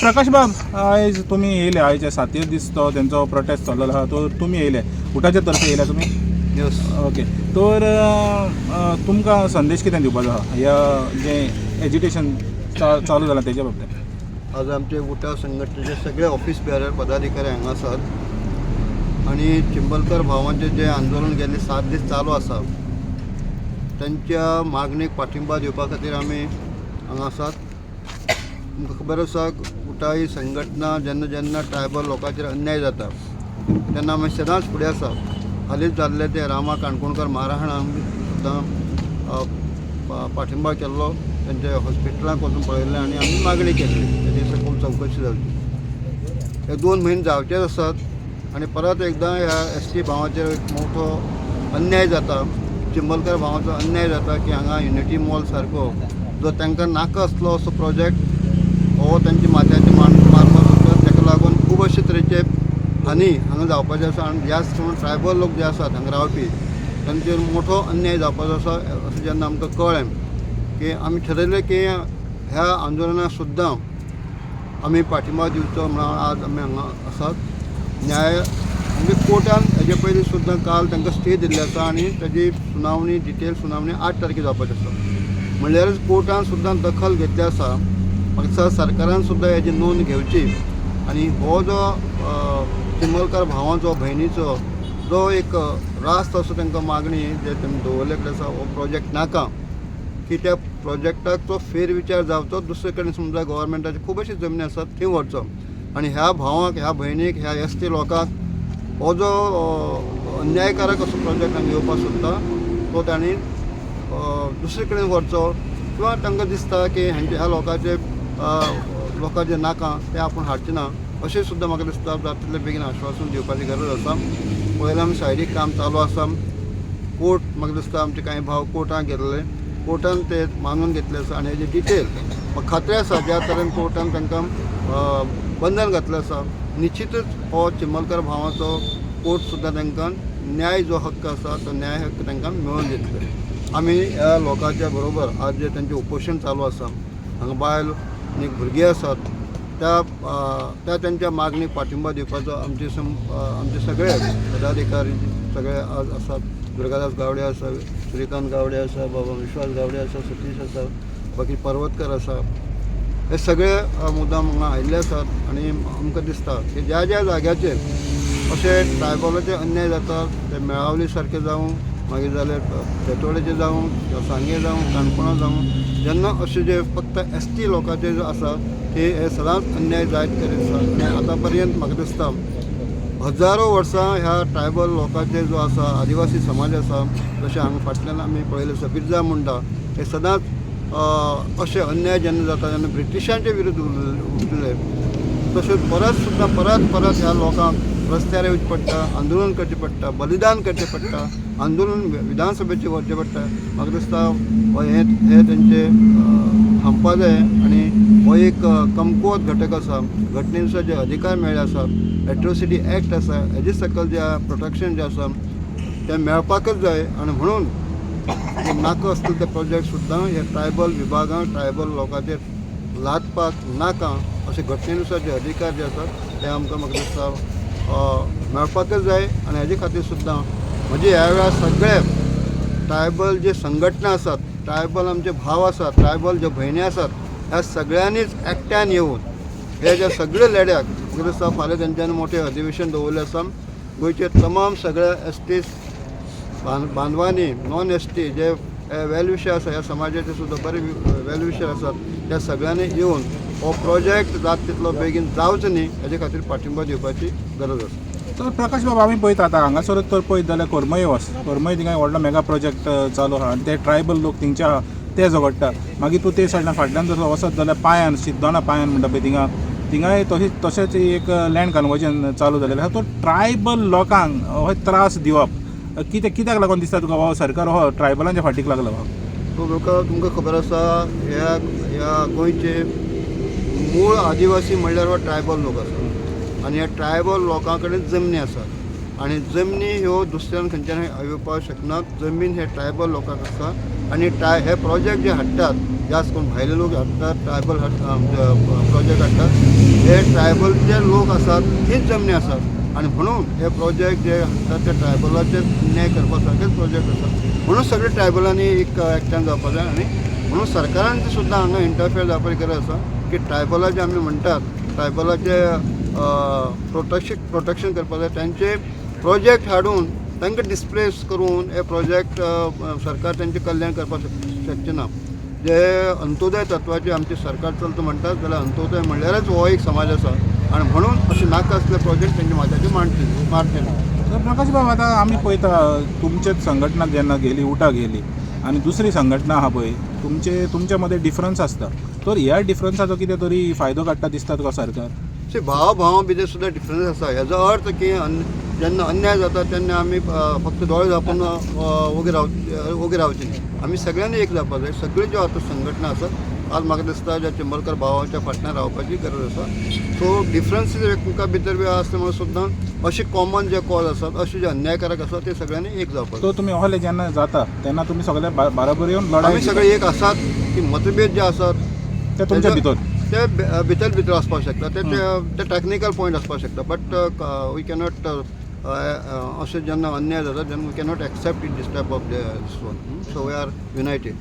प्रकाश बाब, आयज तुमी येयले, आयचे 7 दीस तो तेंचो प्रोटेस्ट चल्लेलो आहा, तो तुमी येयले, उठाचे तर्फे येयले तुमी. यस. ओके. तर तुमकां संदेश कितें दिवपाचो आहा ह्या जे एजिटेशन चालू जालां तेच्या बाबतींत? आज आमचे उठा संघटनेचे सगळे ऑफिस बेरर पदाधिकारी हांगा आसात आणि चिंबलकर भावांचे जे आंदोलन गेले 7 दीस चालू आसा त्यांच्या मागणीक पाठिंबा दिवपा खातीर आमी हांगा आसात. तुमकां खबर आसा उठा ही संघटना जेन्ना जेन्ना ट्रायबल लोकांचेर अन्याय जाता तेन्ना आमी सदांच फुडें आसा. हालींच जाल्ले ते रामा काणकोणकर मारहाणाक सुद्दां पाठिंबा केल्लो, त्यांच्या हॉस्पिटलांत वचून पळयल्लें आनी आमी मागणी केल्ली तेजी सखोल चवकशी जावची. हे 2 म्हयने जावचेच आसात आनी परत एकदां ह्या ST भावांचेर एक मोठो अन्याय जाता. चिंबलकर भावांचो अन्याय जाता की हांगा युनिटी मॉल सारको जो तांकां नाका आसलो असो प्रोजेक्ट हो तांची माथ्याचे मारफत आसा. ताका लागून खूब अशे तरेचे हानी हांगा जावपाचें आसा आनी ह्या ट्रायबल लोक जे आसात हांगा रावपी तांचेर मोठो अन्याय जावपाचो आसा अशें जेन्ना आमकां कळ्ळें की आमी थारायलें की ह्या आंदोलनाक सुद्दां आमी पाठिंबा दिवचो म्हणून आज आमी हांगा आसात. न्याय म्हणजे कोर्टान हेजे पयलीं सुद्दां काल तांकां स्टे दिल्ले आसा आनी ताजी सुनावणी डिटेल सुनावणी 8 तारखेर जावपाची आसा. म्हणल्यारच कोर्टान सुद्दां दखल घेतली आसा. म्हाका दिसता सरकारान सुद्दां हेजी नोंद घेवची आनी हो जो चिंबलकर भावांचो भयणीचो जो एक रास्त असो तांकां मागणी जे तेमी दवरलेले आसा हो प्रोजेक्ट नाका की त्या प्रोजेक्टाचो फेरविचार जावचो. दुसरे कडेन समजा गव्हर्मेंटाचे खूब अशी जमनी आसात थंय व्हरचो आनी ह्या भावाक ह्या भयणीक ह्या ST लोकांक हो जो अन्यायकारक असो प्रोजेक्ट हांगा येवपाक सोदता तो तांणी दुसरे कडेन व्हरचो किंवा तांकां दिसता की ह्या लोकांचे नाका ते आपूण हाडचे ना अशें सुद्दां म्हाका दिसता जातले बेगीन आश्वासन दिवपाची गरज आसा. पयलें आमी सायडीक काम चालू आसा. कोर्ट म्हाका दिसता आमचे कांय भाव कोर्टाक गेल्ले, कोर्टान ते मानून घेतले आसा आनी हेजी डिटेल म्हाका खात्री आसा ज्या तरेन कोर्टान तांकां बंधन घातलें आसा निश्चितच हो चिंबलकर भावांचो कोर्ट सुद्दां तांकां न्याय जो हक्क आसा तो न्याय हक्क तांकां मेळोवन दितले. आमी ह्या लोकांच्या बरोबर आज जे तांचें उपोशण चालू आसा हांगा बायल आनी भुरगीं आसात त्या त्यांच्या मागणीक पाठिंबा दिवपाचो आमचे सगळे पदाधिकारी सगळे आज आसात. दुर्गादास गावडे आसा, श्रीकांत गावडे आसा, बाबा विश्वास गावडे आसा, सतीश आसा, बाकी पर्वतकर आसा, हे सगळे मुद्दाम हांगा आयिल्ले आसात आनी आमकां दिसता की ज्या ज्या जाग्याचेर अशे ट्रायबलाचे अन्याय जातात ते मेळावली सारके जावं मागीर जाल्यार पेटोळेचे जावं किंवा सांगे जावं काणकोणा जावं जेन्ना अशे जे फक्त ST लोकांचे जे आसा ते हे सदांच अन्याय जायत करीत आसा. आनी आतां पर्यंत म्हाका दिसता हजारो वर्सां ह्या ट्रायबल लोकांचे जो आसा आदिवासी समाज आसा जशें हांगा फाटल्यान आमी पळयलें बिरजा मुंडा हे सदांच अशे अन्याय जेन्ना जाता जेन्ना ब्रिटिशांचे विरुद्ध उठले तशेंच परत ह्या लोकांक रस्त्यार येवचें पडटा, आंदोलन करचें पडटा, बलिदान करचें पडटा, आंदोलन विधानसभेचें व्हरचें पडटा. म्हाका दिसता हे तेंचे थांबपा जाय आनी हो एक कमकुवत घटक आसा. घटनेनुसार जे अधिकार मेळ्ळे आसात, एट्रोसिटी एक्ट आसा हेजे सकयल जे प्रोटेक्शन जें आसा तें मेळपाकच जाय आनी म्हणून जे नाका आसतले ते प्रोजेक्ट सुद्दां हे ट्रायबल विभागांत ट्रायबल लोकांचेर लादपाक नाका अशे घटनेनुसार जे अधिकार जे आसात ते आमकां म्हाका दिसता मेळपाकच जाय आनी हेजे खातीर सुद्दां म्हणजे ह्या वेळार सगळे ट्रायबल जे संघटना आसात, ट्रायबल आमचे भाव आसात, ट्रायबल जे भयणी आसात ह्या सगळ्यांनीच एकट्यान येवन हे जे सगळे लढ्याक म्हाका दिसता फाल्यां तेंच्यांनी मोठें अधिवेशन दवरलें आसा. गोंयचे तमाम सगळ्या ST बांदवांनी नॉन ST जे वेलविशर आसा ह्या समाजाचे सुद्दां बरे वेलविशर आसात त्या सगळ्यांनी येवन हो प्रोजेक्ट जाता तितलो बेगीन जावचो न्ही हेजे खातीर पाठिंबा दिवपाची गरज आसा. तर प्रकाश बाबा आमी पळयता आतां हांगासर तर पळयत जाल्यार कोरमय थिंगा व्हडलो मेगा प्रोजेक्ट चालू आहा आनी ते ट्रायबल लोक थिंगचे आहा ते झगडटा. मागीर तूं ते सायडीन फाटल्यान जर वचत जाल्यार पांयान शिरदोना पांयान म्हणटा पळय थिंगाय तशेंच एक लँड कन्वर्जन चालू जालेलें आहा. तो ट्रायबल लोकांक हो त्रास दिवप कित्याक लागून दिसता तुका हो सरकार हो ट्रायबलांच्या फाटीक लागला? तुमकां खबर आसा ह्या गोंयचे मूळ आदिवासी म्हणल्यार हो ट्रायबल लोक आसा आनी ह्या ट्रायबल लोकां कडेन जमनी आसात आनी जमनी ह्यो दुसऱ्यान खंयच्यान येवपाक शकनात. जमीन हे ट्रायबल लोकांक आसा आणि हे प्रोजेक्ट जे हाडटात जास्त करून भायले लोक हाडटात ट्रायबल प्रोजेक्ट हाडटात हे ट्रायबलचे लोक आसात तीच जमनी आसात आणि म्हणून हे प्रोजेक्ट जे हाडटात ते ट्रायबलाचे अन्याय करपा सारकेच प्रोजेक्ट आसात म्हणून सगळे ट्रायबलांनी एकठांय जावपा जाय आणि म्हणून सरकारान सुद्दां हांगा इंटरफियर जावपाची गरज आसा की ट्रायबला जे आमी म्हणटात ट्रायबलाचे प्रोटेक्शन करपा जाय त्यांचे प्रोजेक्ट हाडून तांकां डिस्प्लेस करून हे प्रोजेक्ट सरकार त्यांचे कल्याण करपाक शकचे ना जे अंत्योदय तत्वाचे आमचे सरकार चलता म्हणटात जाल्यार अंत्योदय म्हणल्यारच हो एक समाज आसा आणि म्हणून असे नाका असले प्रोजेक्ट तेंचे माथ्याचे मारचे ना तर प्रकाश बाब आतां आमी पळयता तुमचेच संघटना जेन्ना गेली उठा गेली आणि दुसरी संघटना आहा पळय तुमच्या मध्ये डिफरन्स आसता तर ह्या डिफरन्साचो कितें तरी फायदो काडटा दिसता तुका सरकार भाव भितर सुद्दां डिफरन्स आसा हेजो अर्थ की जेन्ना अन्याय जाता तेन्ना आमी फक्त दोळे धांपून ओगे रावचे न्ही आमी सगळ्यांनी एक जावपा जाय सगळ्यो ज्यो आतां संघटना आसात आज म्हाका दिसता ज्या चिंबलकर भावाच्या फाटल्यान रावपाची गरज आसा सो डिफरन्सीस एकमेका भितर बी आसता म्हणून सुद्दां अशे कॉमन जे कॉज आसात अशे जे अन्यायकारक आसा ते सगळ्यांनी एक जावपाक तो तुमी ओहले जेन्ना जाता तेन्ना तुमी सगळे बाराबर येवन लढाई आमी सगळे एक आसात की मतभेद जे आसात ते तुमच्या भितर ते भितर आसपाक शकता ते टॅक्निकल पॉयंट आसपाक शकता बट वी कॅनॉट अशें जेन्ना अन्याय जाता जेन्ना we cannot accept it this type of this one so we are United